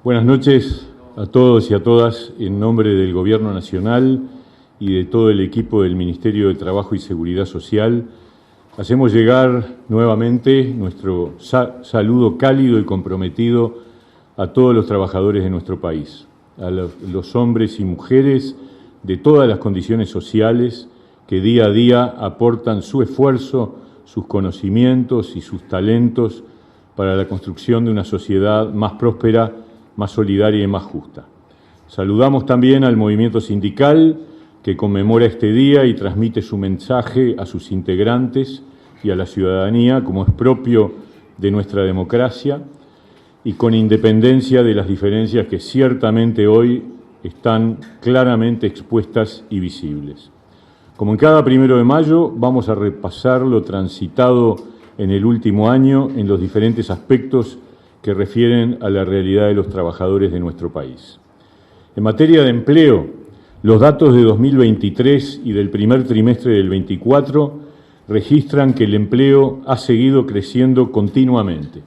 Buenas noches a todos y a todas. En nombre del Gobierno Nacional y de todo el equipo del Ministerio de Trabajo y Seguridad Social, hacemos llegar nuevamente nuestro saludo cálido y comprometido a todos los trabajadores de nuestro país, a los hombres y mujeres de todas las condiciones sociales que día a día aportan su esfuerzo, sus conocimientos y sus talentos para la construcción de una sociedad más próspera, más solidaria y más justa. Saludamos también al movimiento sindical que conmemora este día y transmite su mensaje a sus integrantes y a la ciudadanía, como es propio de nuestra democracia, y con independencia de las diferencias que ciertamente hoy están claramente expuestas y visibles. Como en cada 1 de mayo, vamos a repasar lo transitado en el último año en los diferentes aspectos que refieren a la realidad de los trabajadores de nuestro país. En materia de empleo, los datos de 2023 y del primer trimestre del 24 registran que el empleo ha seguido creciendo continuamente.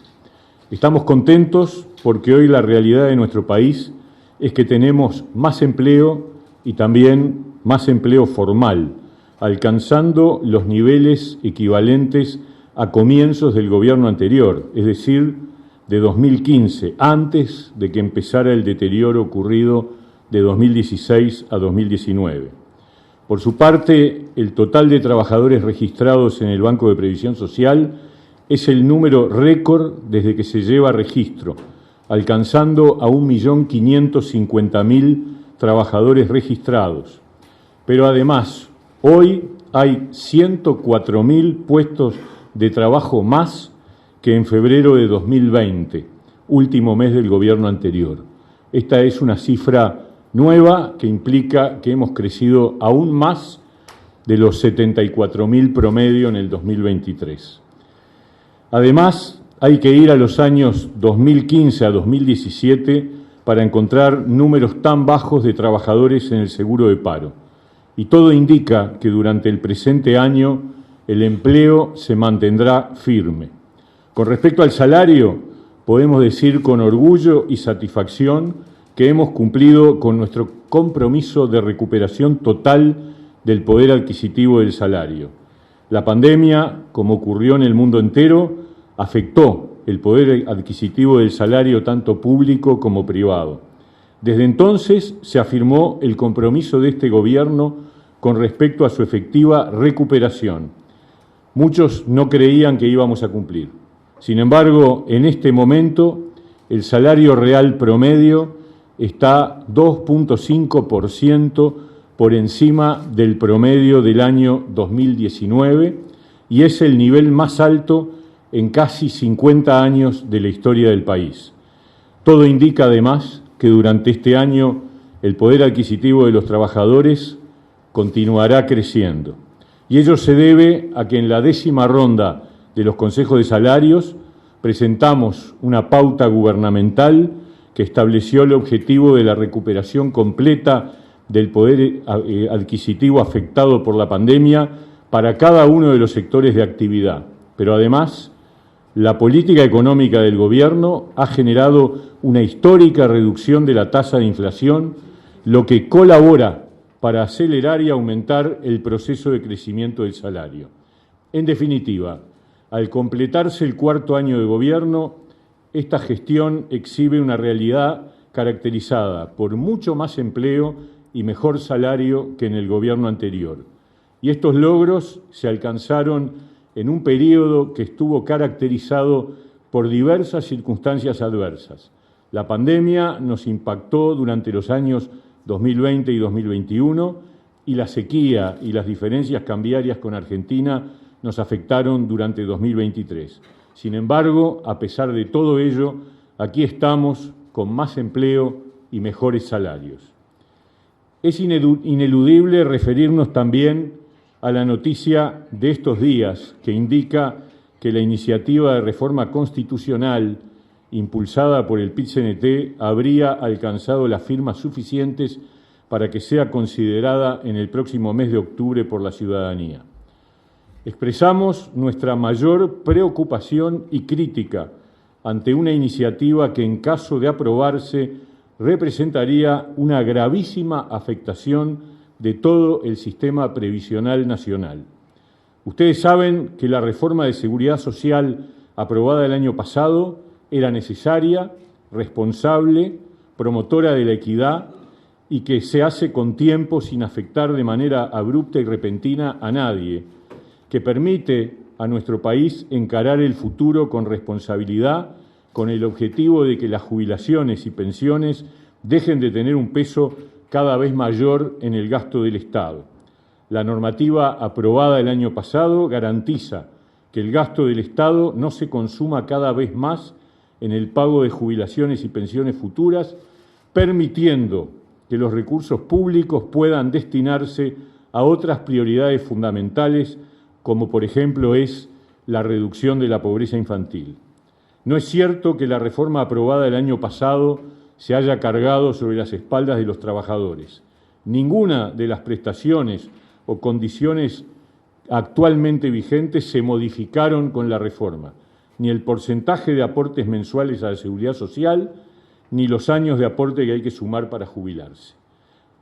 Estamos contentos porque hoy la realidad de nuestro país es que tenemos más empleo y también más empleo formal, alcanzando los niveles equivalentes a comienzos del gobierno anterior, es decir, de 2015, antes de que empezara el deterioro ocurrido de 2016 a 2019. Por su parte, el total de trabajadores registrados en el Banco de Previsión Social es el número récord desde que se lleva registro, alcanzando a 1.550.000 trabajadores registrados. Pero además, hoy hay 104.000 puestos de trabajo más que en febrero de 2020, último mes del gobierno anterior. Esta es una cifra nueva que implica que hemos crecido aún más de los 74.000 promedio en el 2023. Además, hay que ir a los años 2015 a 2017 para encontrar números tan bajos de trabajadores en el seguro de paro. Y todo indica que durante el presente año el empleo se mantendrá firme. Con respecto al salario, podemos decir con orgullo y satisfacción que hemos cumplido con nuestro compromiso de recuperación total del poder adquisitivo del salario. La pandemia, como ocurrió en el mundo entero, afectó el poder adquisitivo del salario tanto público como privado. Desde entonces se afirmó el compromiso de este gobierno con respecto a su efectiva recuperación. Muchos no creían que íbamos a cumplir. Sin embargo, en este momento, el salario real promedio está 2.5% por encima del promedio del año 2019 y es el nivel más alto en casi 50 años de la historia del país. Todo indica, además, que durante este año el poder adquisitivo de los trabajadores continuará creciendo. Y ello se debe a que en la 10ª ronda de los consejos de salarios presentamos una pauta gubernamental que estableció el objetivo de la recuperación completa del poder adquisitivo afectado por la pandemia para cada uno de los sectores de actividad. Pero además, la política económica del gobierno ha generado una histórica reducción de la tasa de inflación, lo que colabora para acelerar y aumentar el proceso de crecimiento del salario. En definitiva, al completarse el 4º año de gobierno, esta gestión exhibe una realidad caracterizada por mucho más empleo y mejor salario que en el gobierno anterior. Y estos logros se alcanzaron en un periodo que estuvo caracterizado por diversas circunstancias adversas. La pandemia nos impactó durante los años 2020 y 2021 y la sequía y las diferencias cambiarias con Argentina nos afectaron durante 2023. Sin embargo, a pesar de todo ello, aquí estamos con más empleo y mejores salarios. Es ineludible referirnos también a la noticia de estos días que indica que la iniciativa de reforma constitucional impulsada por el PIT-CNT habría alcanzado las firmas suficientes para que sea considerada en el próximo mes de octubre por la ciudadanía. Expresamos nuestra mayor preocupación y crítica ante una iniciativa que, en caso de aprobarse, representaría una gravísima afectación de todo el sistema previsional nacional. Ustedes saben que la reforma de seguridad social aprobada el año pasado era necesaria, responsable, promotora de la equidad y que se hace con tiempo sin afectar de manera abrupta y repentina a nadie, que permite a nuestro país encarar el futuro con responsabilidad, con el objetivo de que las jubilaciones y pensiones dejen de tener un peso cada vez mayor en el gasto del Estado. La normativa aprobada el año pasado garantiza que el gasto del Estado no se consuma cada vez más en el pago de jubilaciones y pensiones futuras, permitiendo que los recursos públicos puedan destinarse a otras prioridades fundamentales, como por ejemplo es la reducción de la pobreza infantil. No es cierto que la reforma aprobada el año pasado se haya cargado sobre las espaldas de los trabajadores. Ninguna de las prestaciones o condiciones actualmente vigentes se modificaron con la reforma, ni el porcentaje de aportes mensuales a la seguridad social, ni los años de aporte que hay que sumar para jubilarse.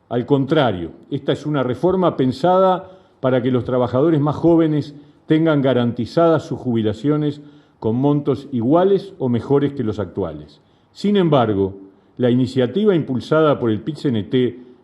Al contrario, esta es una reforma pensada para que los trabajadores más jóvenes tengan garantizadas sus jubilaciones con montos iguales o mejores que los actuales. Sin embargo, la iniciativa impulsada por el PIT-CNT,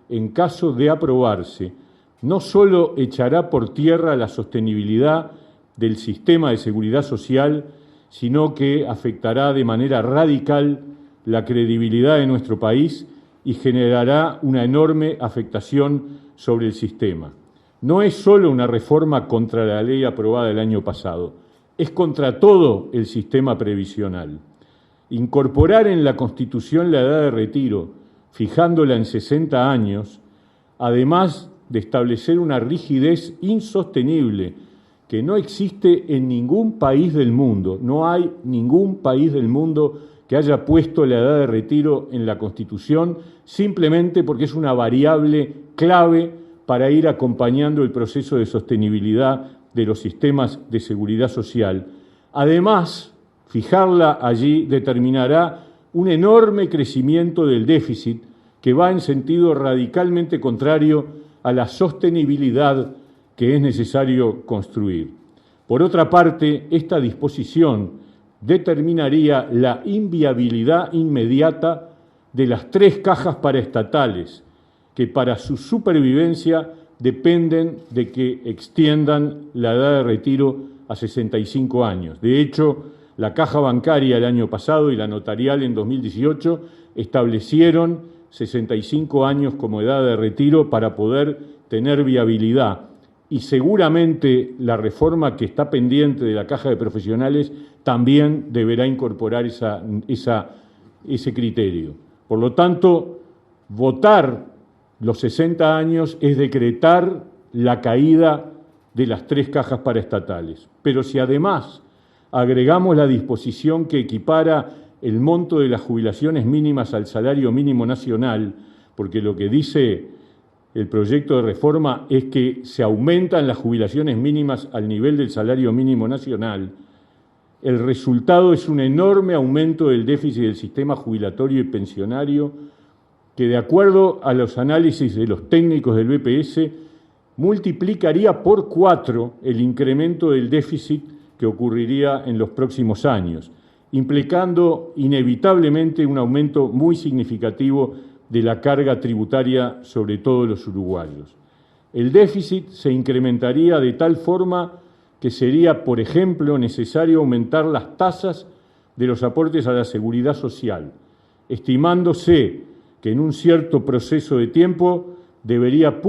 en caso de aprobarse, no solo echará por tierra la sostenibilidad del sistema de seguridad social, sino que afectará de manera radical la credibilidad de nuestro país y generará una enorme afectación sobre el sistema. No es solo una reforma contra la ley aprobada el año pasado, es contra todo el sistema previsional. Incorporar en la Constitución la edad de retiro, fijándola en 60 años, además de establecer una rigidez insostenible que no existe en ningún país del mundo. No hay ningún país del mundo que haya puesto la edad de retiro en la Constitución simplemente porque es una variable clave para ir acompañando el proceso de sostenibilidad de los sistemas de seguridad social. Además, fijarla allí determinará un enorme crecimiento del déficit que va en sentido radicalmente contrario a la sostenibilidad que es necesario construir. Por otra parte, esta disposición determinaría la inviabilidad inmediata de las 3 cajas paraestatales, que para su supervivencia dependen de que extiendan la edad de retiro a 65 años. De hecho, la caja bancaria el año pasado y la notarial en 2018 establecieron 65 años como edad de retiro para poder tener viabilidad. Y seguramente la reforma que está pendiente de la Caja de Profesionales también deberá incorporar ese criterio. Por lo tanto, votar los 60 años es decretar la caída de las 3 cajas paraestatales. Pero si además agregamos la disposición que equipara el monto de las jubilaciones mínimas al salario mínimo nacional, porque lo que dice el proyecto de reforma es que se aumentan las jubilaciones mínimas al nivel del salario mínimo nacional, el resultado es un enorme aumento del déficit del sistema jubilatorio y pensionario que, de acuerdo a los análisis de los técnicos del BPS, multiplicaría por 4 el incremento del déficit que ocurriría en los próximos años, implicando inevitablemente un aumento muy significativo de la carga tributaria sobre todos los uruguayos. El déficit se incrementaría de tal forma que sería, por ejemplo, necesario aumentar las tasas de los aportes a la seguridad social, estimándose que en un cierto proceso de tiempo debería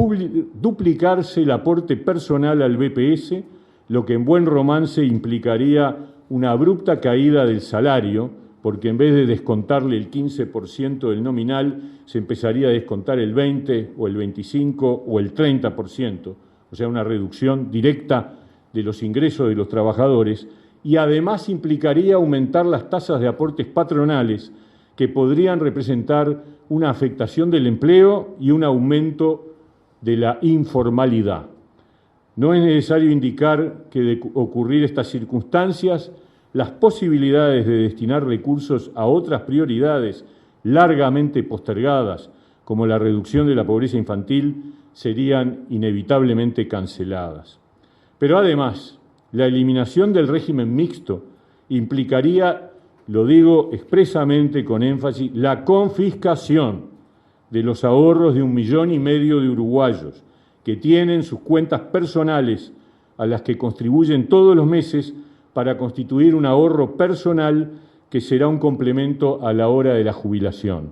duplicarse el aporte personal al BPS, lo que en buen romance implicaría una abrupta caída del salario, porque en vez de descontarle el 15% del nominal, se empezaría a descontar el 20% o el 25% o el 30%, o sea, una reducción directa de los ingresos de los trabajadores, y además implicaría aumentar las tasas de aportes patronales, que podrían representar una afectación del empleo y un aumento de la informalidad. No es necesario indicar que de ocurrir estas circunstancias, las posibilidades de destinar recursos a otras prioridades largamente postergadas, como la reducción de la pobreza infantil, serían inevitablemente canceladas. Pero además, la eliminación del régimen mixto implicaría, lo digo expresamente con énfasis, la confiscación de los ahorros de 1,5 millones de uruguayos que tienen sus cuentas personales a las que contribuyen todos los meses para constituir un ahorro personal que será un complemento a la hora de la jubilación.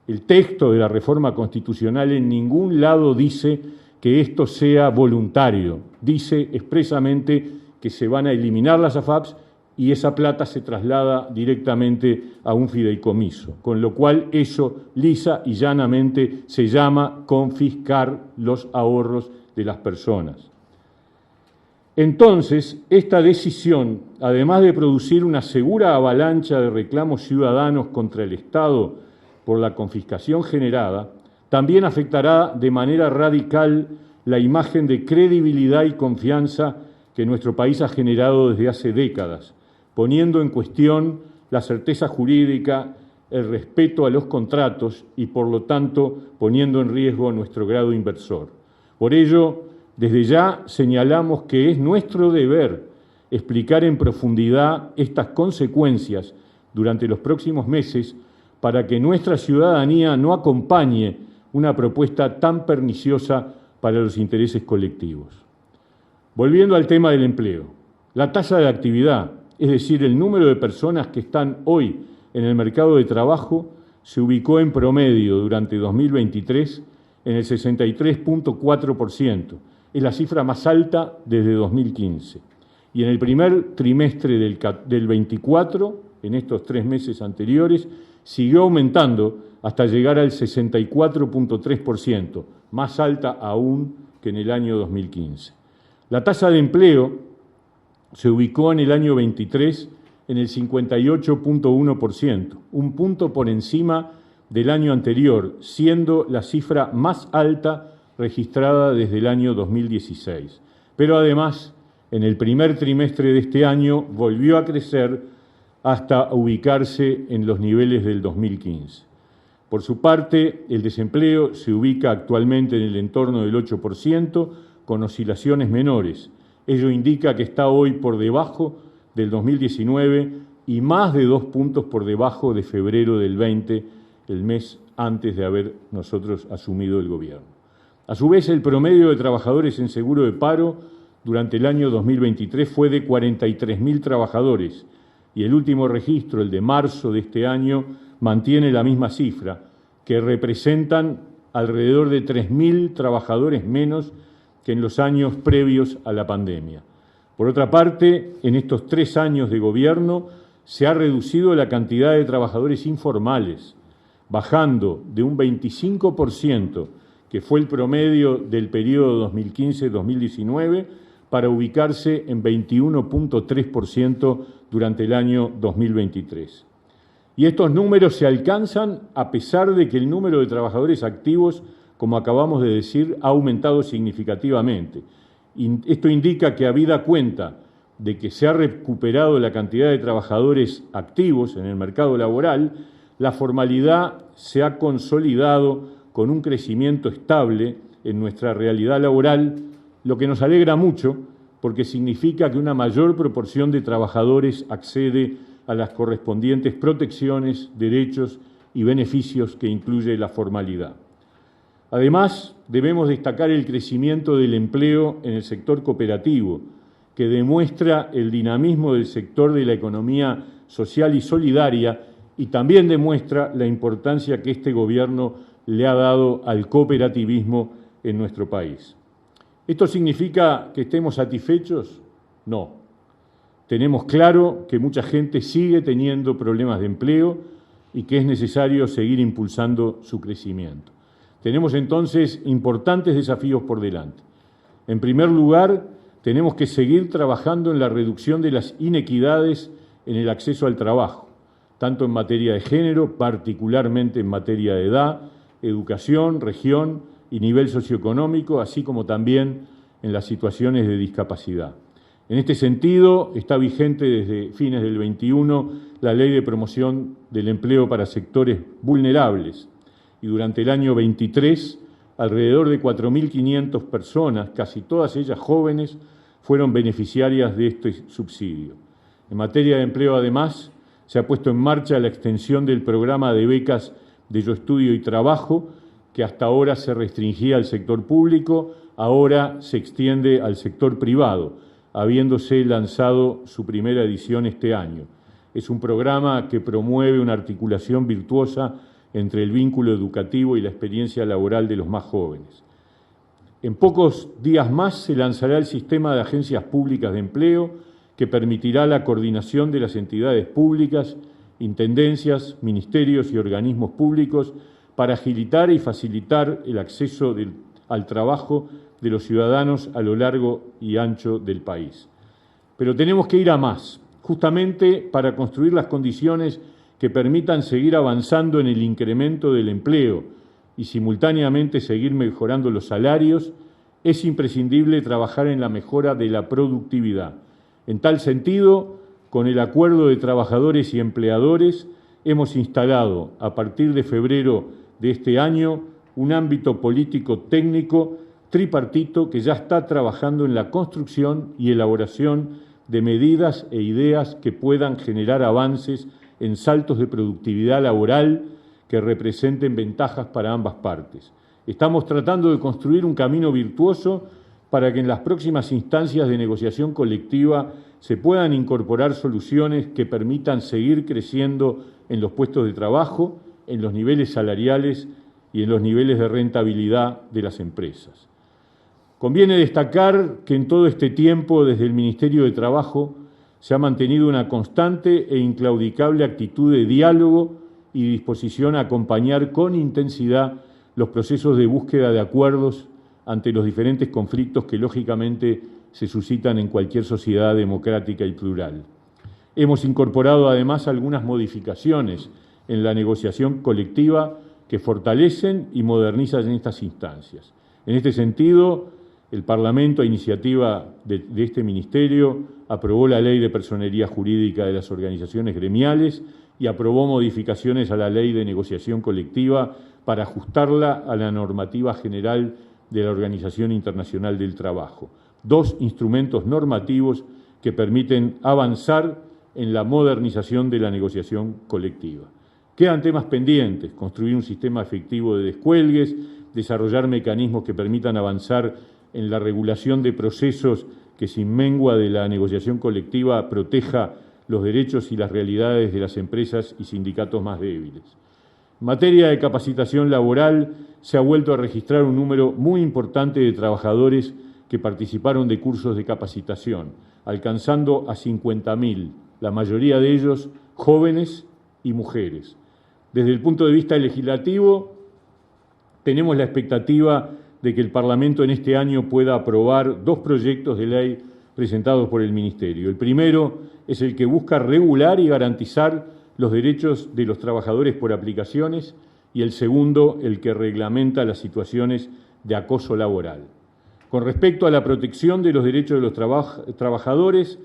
El texto de la reforma constitucional en ningún lado dice que esto sea voluntario, dice expresamente que se van a eliminar las AFAPs y esa plata se traslada directamente a un fideicomiso, con lo cual eso lisa y llanamente se llama confiscar los ahorros de las personas. Entonces, esta decisión, además de producir una segura avalancha de reclamos ciudadanos contra el Estado por la confiscación generada, también afectará de manera radical la imagen de credibilidad y confianza que nuestro país ha generado desde hace décadas, poniendo en cuestión la certeza jurídica, el respeto a los contratos y, por lo tanto, poniendo en riesgo nuestro grado inversor. Por ello, desde ya señalamos que es nuestro deber explicar en profundidad estas consecuencias durante los próximos meses para que nuestra ciudadanía no acompañe una propuesta tan perniciosa para los intereses colectivos. Volviendo al tema del empleo, la tasa de actividad, es decir, el número de personas que están hoy en el mercado de trabajo, se ubicó en promedio durante 2023 en el 63,4%. Es la cifra más alta desde 2015. Y en el primer trimestre del 24, en estos 3 meses anteriores, siguió aumentando hasta llegar al 64,3%, más alta aún que en el año 2015. La tasa de empleo se ubicó en el año 23 en el 58,1%, un punto por encima del año anterior, siendo la cifra más alta registrada desde el año 2016. Pero además, en el primer trimestre de este año volvió a crecer hasta ubicarse en los niveles del 2015. Por su parte, el desempleo se ubica actualmente en el entorno del 8%, con oscilaciones menores. Ello indica que está hoy por debajo del 2019 y más de 2 puntos por debajo de febrero del 20, el mes antes de haber nosotros asumido el gobierno. A su vez, el promedio de trabajadores en seguro de paro durante el año 2023 fue de 43.000 trabajadores y el último registro, el de marzo de este año, mantiene la misma cifra, que representan alrededor de 3.000 trabajadores menos que en los años previos a la pandemia. Por otra parte, en estos 3 años de gobierno se ha reducido la cantidad de trabajadores informales, bajando de un 25%, que fue el promedio del periodo 2015-2019, para ubicarse en 21,3% durante el año 2023. Y estos números se alcanzan a pesar de que el número de trabajadores activos, como acabamos de decir, ha aumentado significativamente. Esto indica que, habida cuenta de que se ha recuperado la cantidad de trabajadores activos en el mercado laboral, la formalidad se ha consolidado con un crecimiento estable en nuestra realidad laboral, lo que nos alegra mucho porque significa que una mayor proporción de trabajadores accede a las correspondientes protecciones, derechos y beneficios que incluye la formalidad. Además, debemos destacar el crecimiento del empleo en el sector cooperativo, que demuestra el dinamismo del sector de la economía social y solidaria y también demuestra la importancia que este gobierno le ha dado al cooperativismo en nuestro país. ¿Esto significa que estemos satisfechos? No. Tenemos claro que mucha gente sigue teniendo problemas de empleo y que es necesario seguir impulsando su crecimiento. Tenemos entonces importantes desafíos por delante. En primer lugar, tenemos que seguir trabajando en la reducción de las inequidades en el acceso al trabajo, tanto en materia de género, particularmente en materia de edad, educación, región y nivel socioeconómico, así como también en las situaciones de discapacidad. En este sentido, está vigente desde fines del 21 la Ley de Promoción del Empleo para Sectores Vulnerables y durante el año 23 alrededor de 4.500 personas, casi todas ellas jóvenes, fueron beneficiarias de este subsidio. En materia de empleo, además, se ha puesto en marcha la extensión del programa de becas de Yo Estudio y Trabajo, que hasta ahora se restringía al sector público, ahora se extiende al sector privado, habiéndose lanzado su primera edición este año. Es un programa que promueve una articulación virtuosa entre el vínculo educativo y la experiencia laboral de los más jóvenes. En pocos días más se lanzará el sistema de agencias públicas de empleo, que permitirá la coordinación de las entidades públicas, intendencias, ministerios y organismos públicos para agilitar y facilitar el acceso al trabajo de los ciudadanos a lo largo y ancho del país. Pero tenemos que ir a más, justamente para construir las condiciones que permitan seguir avanzando en el incremento del empleo y simultáneamente seguir mejorando los salarios. Es imprescindible trabajar en la mejora de la productividad. En tal sentido, con el acuerdo de trabajadores y empleadores, hemos instalado, a partir de febrero de este año, un ámbito político técnico tripartito que ya está trabajando en la construcción y elaboración de medidas e ideas que puedan generar avances en saltos de productividad laboral que representen ventajas para ambas partes. Estamos tratando de construir un camino virtuoso para que en las próximas instancias de negociación colectiva se puedan incorporar soluciones que permitan seguir creciendo en los puestos de trabajo, en los niveles salariales y en los niveles de rentabilidad de las empresas. Conviene destacar que en todo este tiempo, desde el Ministerio de Trabajo, se ha mantenido una constante e inclaudicable actitud de diálogo y disposición a acompañar con intensidad los procesos de búsqueda de acuerdos ante los diferentes conflictos que lógicamente se suscitan en cualquier sociedad democrática y plural. Hemos incorporado además algunas modificaciones en la negociación colectiva que fortalecen y modernizan estas instancias. En este sentido, el Parlamento, a iniciativa de este Ministerio, aprobó la Ley de Personería Jurídica de las Organizaciones Gremiales y aprobó modificaciones a la Ley de Negociación Colectiva para ajustarla a la normativa general de la Organización Internacional del Trabajo. Dos instrumentos normativos que permiten avanzar en la modernización de la negociación colectiva. Quedan temas pendientes: construir un sistema efectivo de descuelgues, desarrollar mecanismos que permitan avanzar en la regulación de procesos que, sin mengua de la negociación colectiva, proteja los derechos y las realidades de las empresas y sindicatos más débiles. En materia de capacitación laboral, se ha vuelto a registrar un número muy importante de trabajadores que participaron de cursos de capacitación, alcanzando a 50.000, la mayoría de ellos jóvenes y mujeres. Desde el punto de vista legislativo, tenemos la expectativa de que el Parlamento en este año pueda aprobar dos proyectos de ley presentados por el Ministerio. El primero es el que busca regular y garantizar los derechos de los trabajadores por aplicaciones, y el segundo, el que reglamenta las situaciones de acoso laboral. Con respecto a la protección de los derechos de los trabajadores,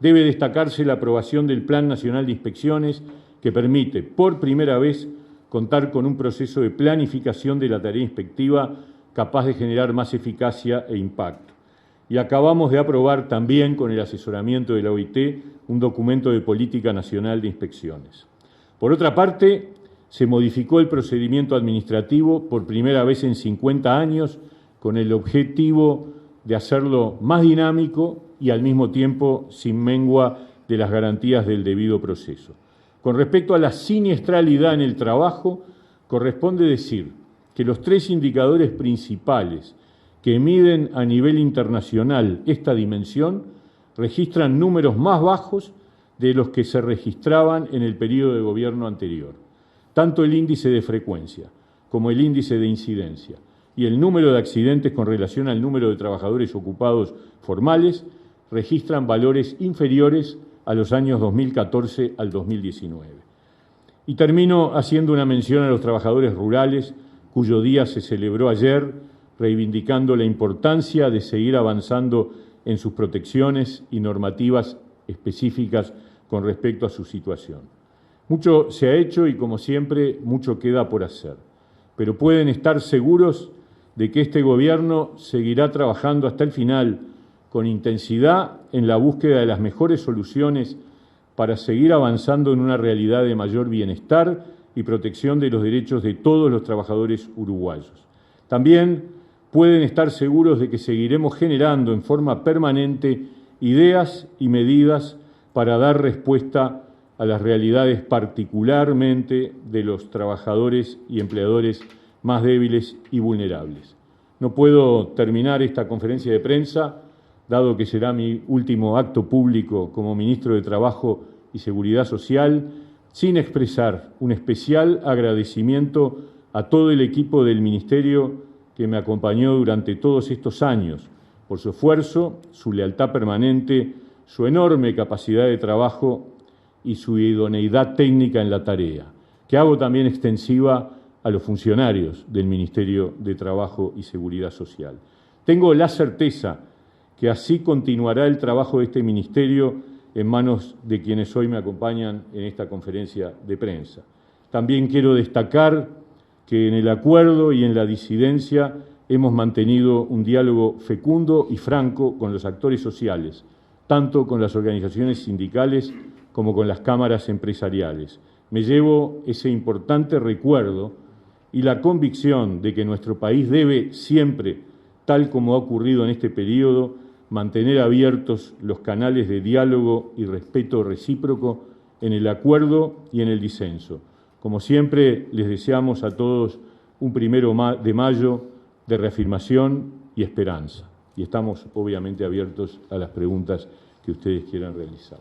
debe destacarse la aprobación del Plan Nacional de Inspecciones, que permite, por primera vez, contar con un proceso de planificación de la tarea inspectiva capaz de generar más eficacia e impacto. Y acabamos de aprobar también, con el asesoramiento de la OIT, un documento de política nacional de inspecciones. Por otra parte, se modificó el procedimiento administrativo por primera vez en 50 años, con el objetivo de hacerlo más dinámico y al mismo tiempo sin mengua de las garantías del debido proceso. Con respecto a la siniestralidad en el trabajo, corresponde decir que los tres indicadores principales que miden a nivel internacional esta dimensión registran números más bajos de los que se registraban en el periodo de gobierno anterior. Tanto el índice de frecuencia como el índice de incidencia y el número de accidentes con relación al número de trabajadores ocupados formales registran valores inferiores a los años 2014 al 2019. Y termino haciendo una mención a los trabajadores rurales, cuyo día se celebró ayer, reivindicando la importancia de seguir avanzando en sus protecciones y normativas específicas con respecto a su situación. Mucho se ha hecho y, como siempre, mucho queda por hacer, pero pueden estar seguros de que este Gobierno seguirá trabajando hasta el final con intensidad en la búsqueda de las mejores soluciones para seguir avanzando en una realidad de mayor bienestar y protección de los derechos de todos los trabajadores uruguayos. También pueden estar seguros de que seguiremos generando en forma permanente ideas y medidas para dar respuesta a las realidades particularmente de los trabajadores y empleadores más débiles y vulnerables. No puedo terminar esta conferencia de prensa, dado que será mi último acto público como ministro de Trabajo y Seguridad Social, sin expresar un especial agradecimiento a todo el equipo del Ministerio que me acompañó durante todos estos años, por su esfuerzo, su lealtad permanente, su enorme capacidad de trabajo y su idoneidad técnica en la tarea, que hago también extensiva a los funcionarios del Ministerio de Trabajo y Seguridad Social. Tengo la certeza que así continuará el trabajo de este Ministerio en manos de quienes hoy me acompañan en esta conferencia de prensa. También quiero destacar que en el acuerdo y en la disidencia hemos mantenido un diálogo fecundo y franco con los actores sociales, tanto con las organizaciones sindicales como con las cámaras empresariales. Me llevo ese importante recuerdo y la convicción de que nuestro país debe siempre, tal como ha ocurrido en este periodo, mantener abiertos los canales de diálogo y respeto recíproco en el acuerdo y en el disenso. Como siempre, les deseamos a todos un 1 de mayo de reafirmación y esperanza. Y estamos obviamente abiertos a las preguntas que ustedes quieran realizar.